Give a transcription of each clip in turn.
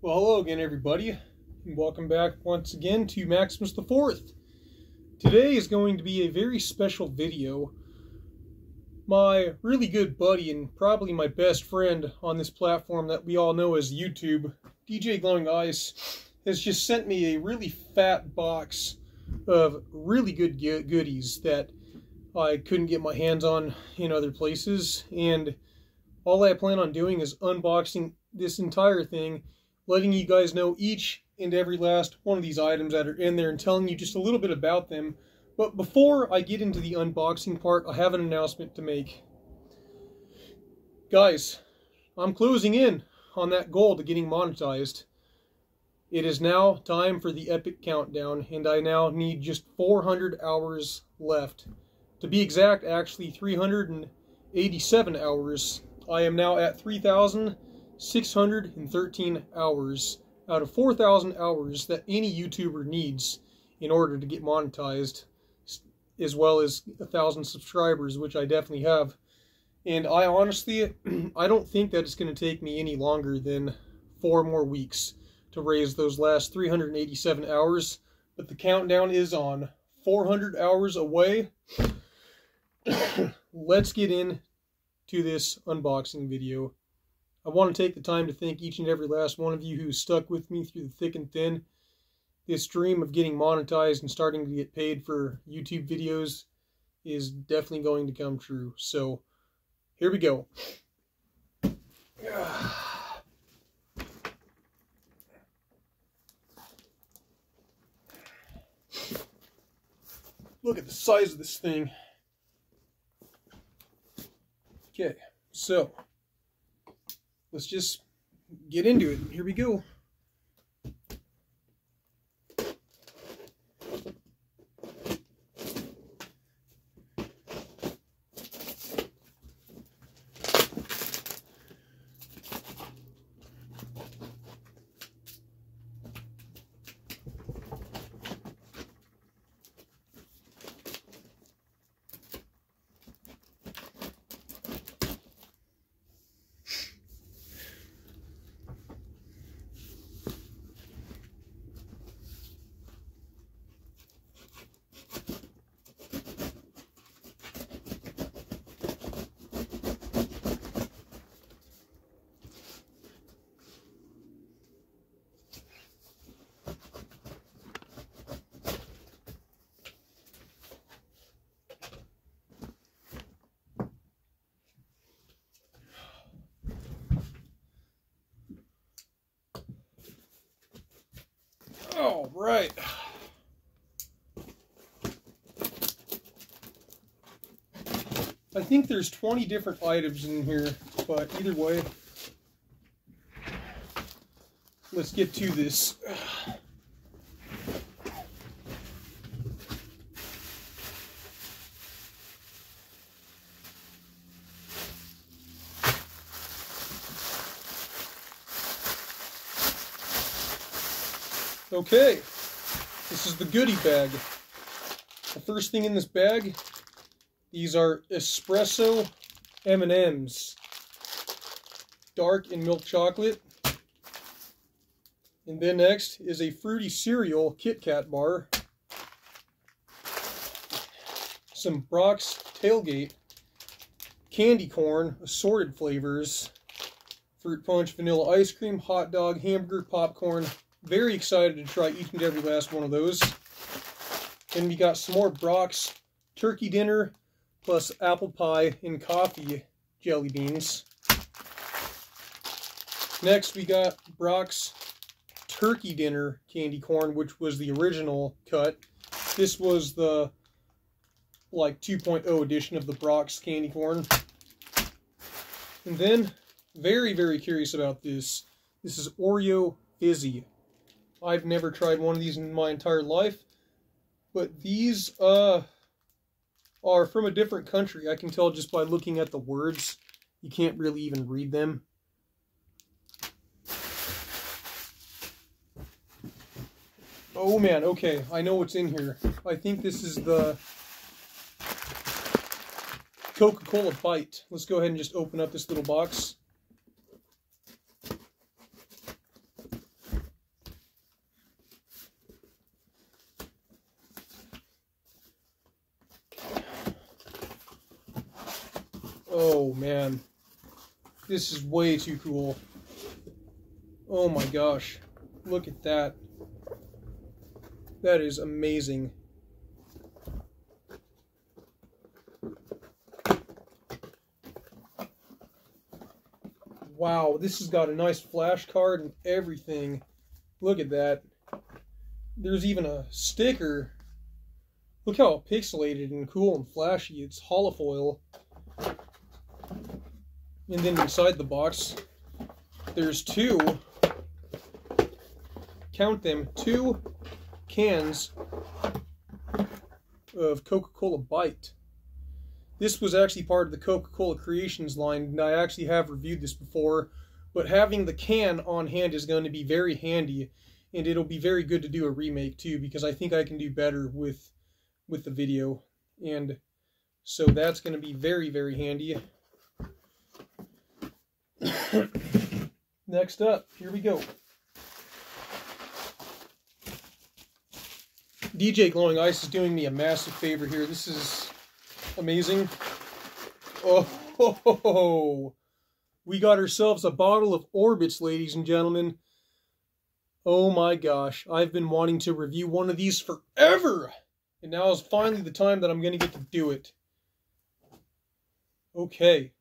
Well, hello again, everybody, and welcome back once again to Maximus the Fourth. Today is going to be a very special video. My really good buddy and probably my best friend on this platform that we all know as YouTube, DJ Glowing Ice, has just sent me a really fat box of really good goodies that I couldn't get my hands on in other places, and all I plan on doing is unboxing this entire thing, letting you guys know each and every last one of these items that are in there and telling you just a little bit about them. But before I get into the unboxing part, I have an announcement to make. Guys, I'm closing in on that goal to getting monetized. It is now time for the epic countdown, and I now need just 400 hours left. To be exact, actually 387 hours. I am now at 3,613 hours out of 4,000 hours that any YouTuber needs in order to get monetized, as well as 1,000 subscribers, which I definitely have. And I honestly, I don't think that it's going to take me any longer than 4 more weeks to raise those last 387 hours. But the countdown is on. 400 hours away. Let's get into this unboxing video. I want to take the time to thank each and every last one of you who stuck with me through the thick and thin. This dream of getting monetized and starting to get paid for YouTube videos is definitely going to come true. So, here we go. Look at the size of this thing. Okay, so let's just get into it. Here we go. All right. I think there's 20 different items in here, but either way, let's get to this. Okay, this is the goodie bag. The first thing in this bag, these are espresso M&Ms, dark and milk chocolate. And then next is a fruity cereal Kit Kat bar, some Brock's Tailgate candy corn, assorted flavors, fruit punch, vanilla ice cream, hot dog, hamburger, popcorn. Very excited to try each and every last one of those. Then we got some more Brock's turkey dinner plus apple pie and coffee jelly beans. Next we got Brock's turkey dinner candy corn, which was the original cut. This was the like 2.0 edition of the Brock's candy corn. And then, very, very curious about this. This is Oreo Fizzy. I've never tried one of these in my entire life, but these are from a different country. I can tell just by looking at the words. You can't really even read them. Oh man, okay, I know what's in here. I think this is the Coca-Cola Bite. Let's go ahead and just open up this little box. Oh man, this is way too cool. Oh my gosh, look at that. That is amazing. Wow, this has got a nice flash card and everything. Look at that. There's even a sticker. Look how pixelated and cool and flashy. It's holofoil. And then inside the box, there's two, count them, 2 cans of Coca-Cola Bite. This was actually part of the Coca-Cola Creations line, and I actually have reviewed this before, but having the can on hand is going to be very handy, and it'll be very good to do a remake too, because I think I can do better with the video, and so that's going to be very, very handy. Next up, here we go. DJ Glowing Ice is doing me a massive favor here. This is amazing. Oh, we got ourselves a bottle of Orbits, ladies and gentlemen. Oh my gosh, I've been wanting to review one of these forever, and now is finally the time that I'm going to get to do it. Okay.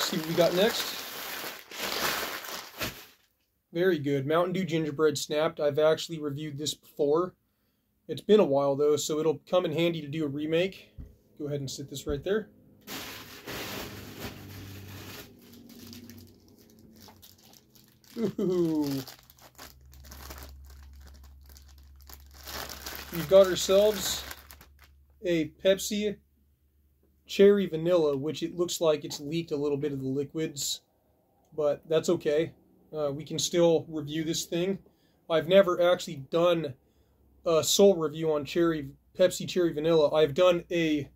See what we got next. Very good. Mountain Dew Gingerbread Snapped. I've actually reviewed this before. It's been a while though, so it'll come in handy to do a remake. Go ahead and sit this right there. Ooh. We've got ourselves a Pepsi Cherry Vanilla, which it looks like it's leaked a little bit of the liquids, but that's okay. We can still review this thing. I've never actually done a sole review on Pepsi Cherry Vanilla. I've done a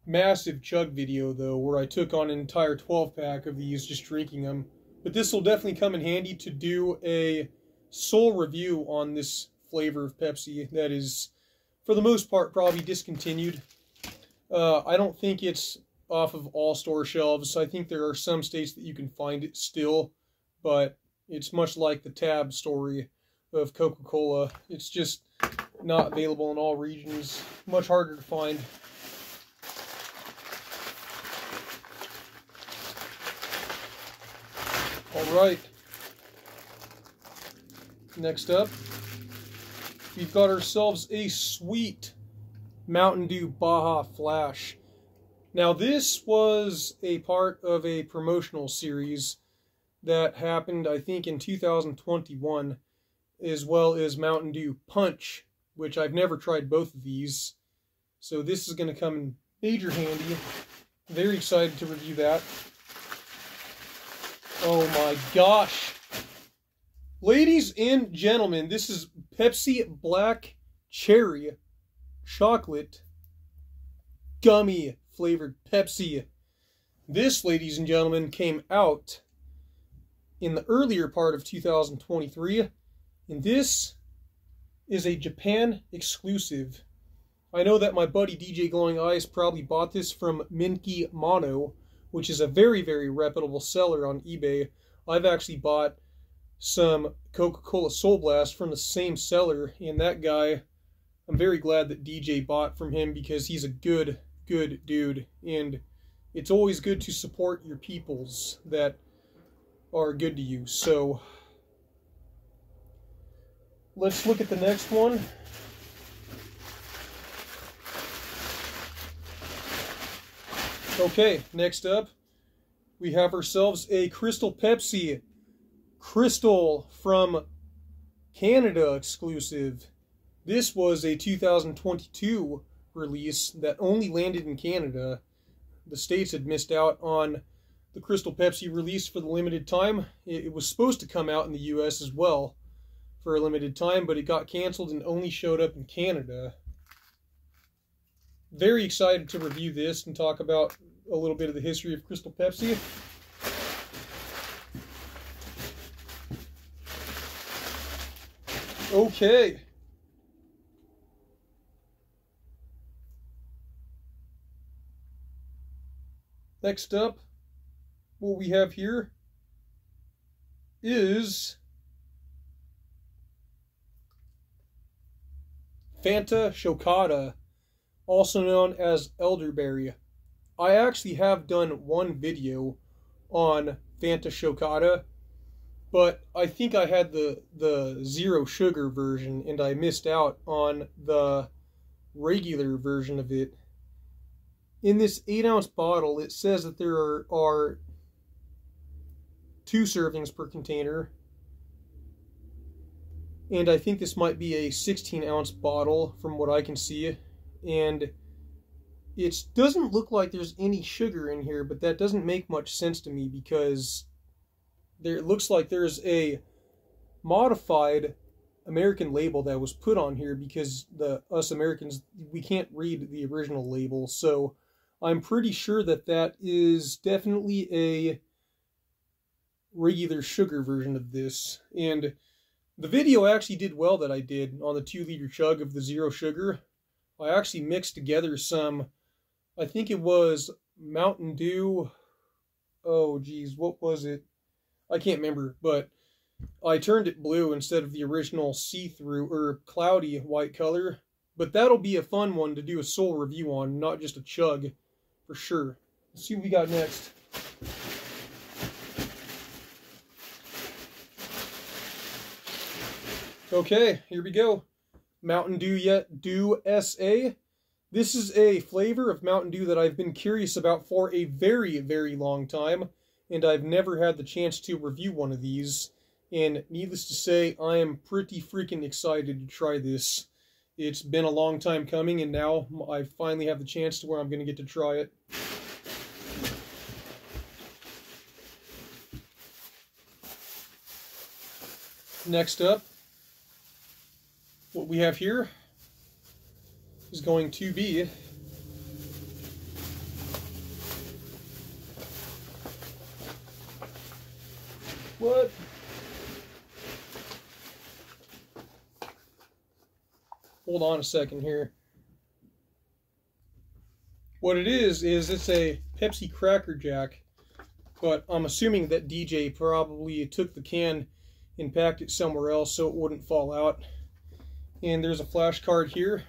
massive chug video, though, where I took on an entire 12-pack of these, just drinking them. But this will definitely come in handy to do a sole review on this flavor of Pepsi that is, for the most part, probably discontinued. I don't think it's off of all store shelves. I think there are some states that you can find it still, but it's much like the Tab story of Coca-Cola. It's just not available in all regions. Much harder to find. Alright. Next up, we've got ourselves a sweet Mountain Dew Baja Flash. Now this was a part of a promotional series that happened, I think, in 2021, as well as Mountain Dew Punch, which I've never tried both of these. So this is going to come in major handy. Very excited to review that. Oh my gosh. Ladies and gentlemen, this is Pepsi Black Cherry Chocolate Gummy Flavored Pepsi. This, ladies and gentlemen, came out in the earlier part of 2023, and this is a Japan exclusive. I know that my buddy DJ Glowing Ice probably bought this from Minky Mono, which is a very, very reputable seller on eBay. I've actually bought some Coca-Cola Soul Blast from the same seller, and that guy, I'm very glad that DJ bought from him because he's a good dude, and it's always good to support your peoples that are good to you. So let's look at the next one. Okay, next up, we have ourselves a Crystal Pepsi Crystal from Canada exclusive. This was a 2022 release that only landed in Canada. The States had missed out on the Crystal Pepsi release for the limited time. It was supposed to come out in the US as well for a limited time, but it got canceled and only showed up in Canada. Very excited to review this and talk about a little bit of the history of Crystal Pepsi. Okay. Next up, what we have here is Fanta Chocada, also known as elderberry. I actually have done one video on Fanta Chocada, but I think I had the zero sugar version and I missed out on the regular version of it. In this 8-ounce bottle, it says that there are 2 servings per container. And I think this might be a 16-ounce bottle from what I can see. And it doesn't look like there's any sugar in here, but that doesn't make much sense to me because it looks like there's a modified American label that was put on here because us Americans, we can't read the original label. So I'm pretty sure that that is definitely a regular sugar version of this. And the video actually did well that I did on the 2-liter chug of the zero sugar. I actually mixed together some, I think it was Mountain Dew. Oh geez, what was it? I can't remember, but I turned it blue instead of the original see-through or cloudy white color. But that'll be a fun one to do a sole review on, not just a chug, for sure. Let's see what we got next. Okay, here we go. Mountain Dew SA. This is a flavor of Mountain Dew that I've been curious about for a very, very long time, and I've never had the chance to review one of these. And needless to say, I am pretty freaking excited to try this. It's been a long time coming, and now I finally have the chance to where I'm going to get to try it. Next up, what we have here is going to be what? Hold on a second here. What it is it's a Pepsi Cracker Jack, but I'm assuming that DJ probably took the can and packed it somewhere else so it wouldn't fall out. And there's a flash card here.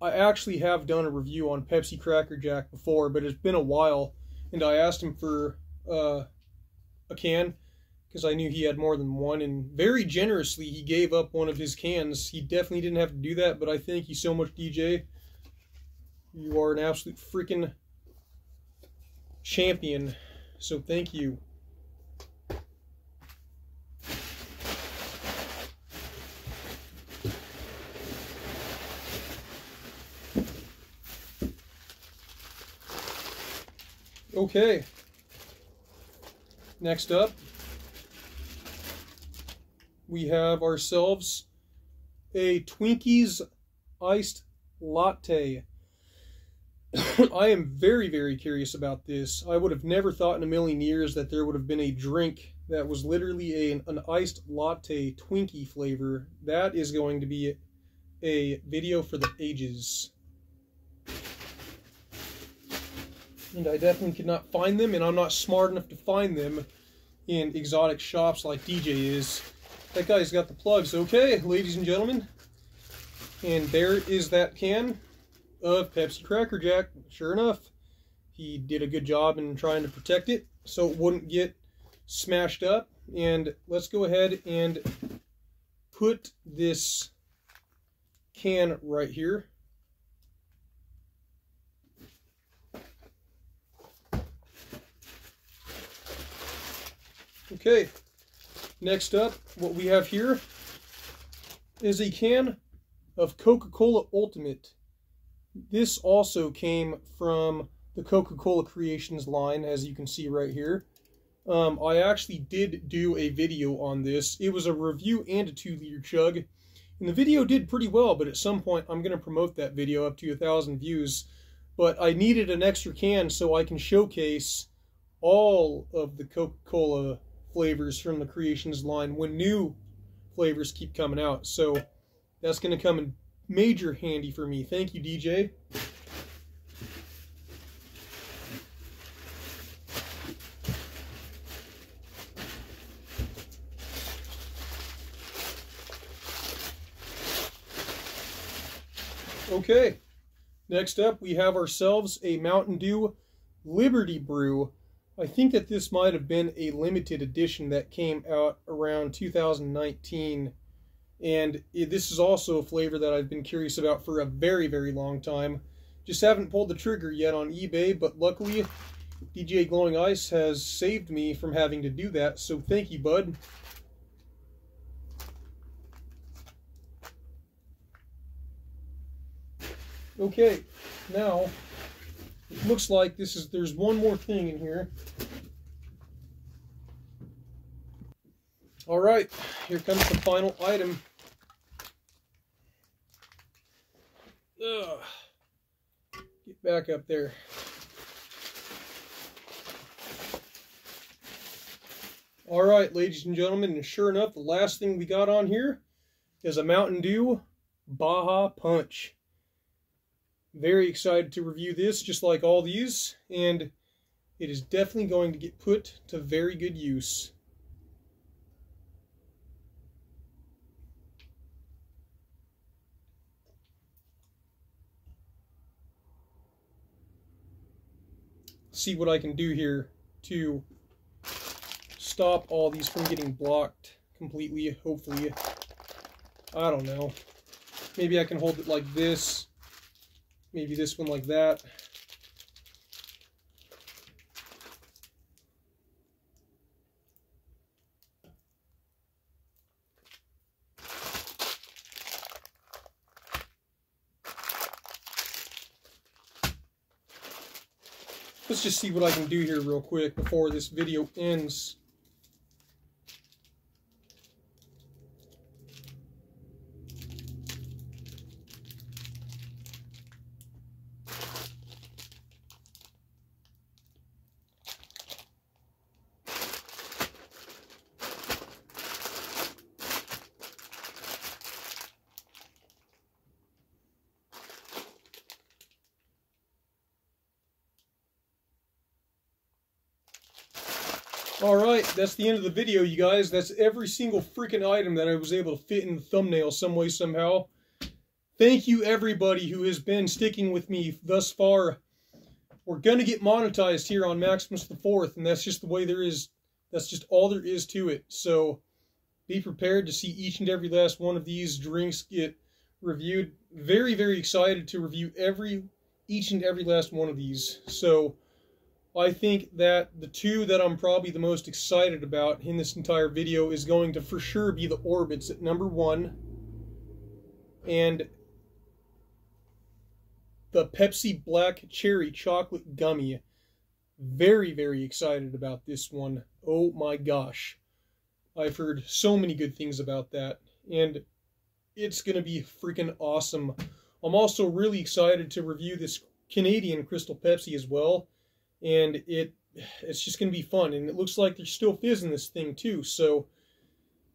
I actually have done a review on Pepsi Cracker Jack before, but it's been a while, and I asked him for a can because I knew he had more than one, and very generously he gave up one of his cans. He definitely didn't have to do that, but I thank you so much, DJ. You are an absolute freaking champion, so thank you. Okay, next up, we have ourselves a Twinkies iced latte. I am very, very curious about this. I would have never thought in a million years that there would have been a drink that was literally an iced latte Twinkie flavor. That is going to be a video for the ages. And I definitely could not find them, and I'm not smart enough to find them in exotic shops like DJ is. That guy's got the plugs. Okay, ladies and gentlemen. And there is that can of Pepsi Cracker Jack. Sure enough, he did a good job in trying to protect it so it wouldn't get smashed up. And let's go ahead and put this can right here. Okay, next up, what we have here is a can of Coca-Cola Ultimate. This also came from the Coca-Cola Creations line, as you can see right here. I actually did do a video on this. It was a review and a 2-liter chug, and the video did pretty well, but at some point I'm going to promote that video up to 1,000 views. But I needed an extra can so I can showcase all of the Coca-Cola flavors from the Creations line when new flavors keep coming out. So that's going to come in major handy for me. Thank you, DJ. Okay, next up we have ourselves a Mountain Dew Liberty Brew. I think that this might have been a limited edition that came out around 2019. And this is also a flavor that I've been curious about for a very, very long time. Just haven't pulled the trigger yet on eBay, but luckily DJ Glowing Ice has saved me from having to do that, so thank you, bud. Okay, now it looks like there's one more thing in here. All right, here comes the final item. Ugh. Get back up there. All right, ladies and gentlemen, and sure enough, the last thing we got on here is a Mountain Dew Baja Punch. Very excited to review this, just like all these, and it is definitely going to get put to very good use. See what I can do here to stop all these from getting blocked completely, hopefully. I don't know. Maybe I can hold it like this. Maybe this one like that. Let's just see what I can do here real quick before this video ends. Alright, that's the end of the video, you guys. That's every single freaking item that I was able to fit in the thumbnail some way, somehow. Thank you, everybody who has been sticking with me thus far. We're going to get monetized here on Maximus the 4th, and that's just the way there is. That's just all there is to it. So, be prepared to see each and every last one of these drinks get reviewed. Very, very excited to review each and every last one of these. So, I think that the two that I'm probably the most excited about in this entire video is going to for sure be the Orbits at number 1 and the Pepsi Black Cherry Chocolate Gummy. Very, very excited about this one. Oh my gosh. I've heard so many good things about that, and it's going to be freaking awesome. I'm also really excited to review this Canadian Crystal Pepsi as well. And it's just going to be fun. And it looks like there's still fizz in this thing too. So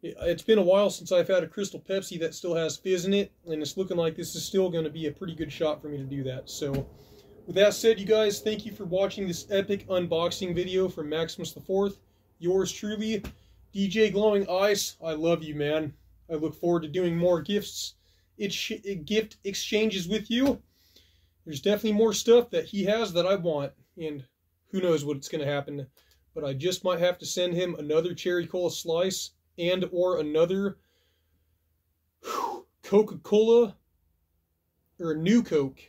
it's been a while since I've had a Crystal Pepsi that still has fizz in it. And it's looking like this is still going to be a pretty good shot for me to do that. So with that said, you guys, thank you for watching this epic unboxing video from Maximus the 4th. Yours truly, DJ Glowing Ice. I love you, man. I look forward to doing more gift exchanges with you. There's definitely more stuff that he has that I want. And who knows what's going to happen, but I just might have to send him another cherry cola slice and or another Coca-Cola or a new Coke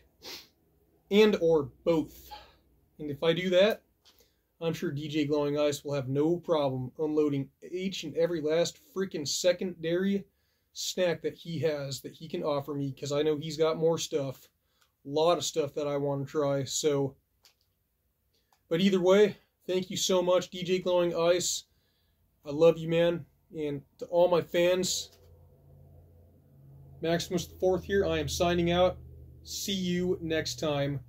and or both. And if I do that, I'm sure DJ Glowing Ice will have no problem unloading each and every last freaking secondary snack that he has that he can offer me, because I know he's got more stuff, a lot of stuff that I want to try. So but either way, thank you so much, DJ Glowing Ice. I love you, man. And to all my fans, Maximus the 4th here, I am signing out. See you next time.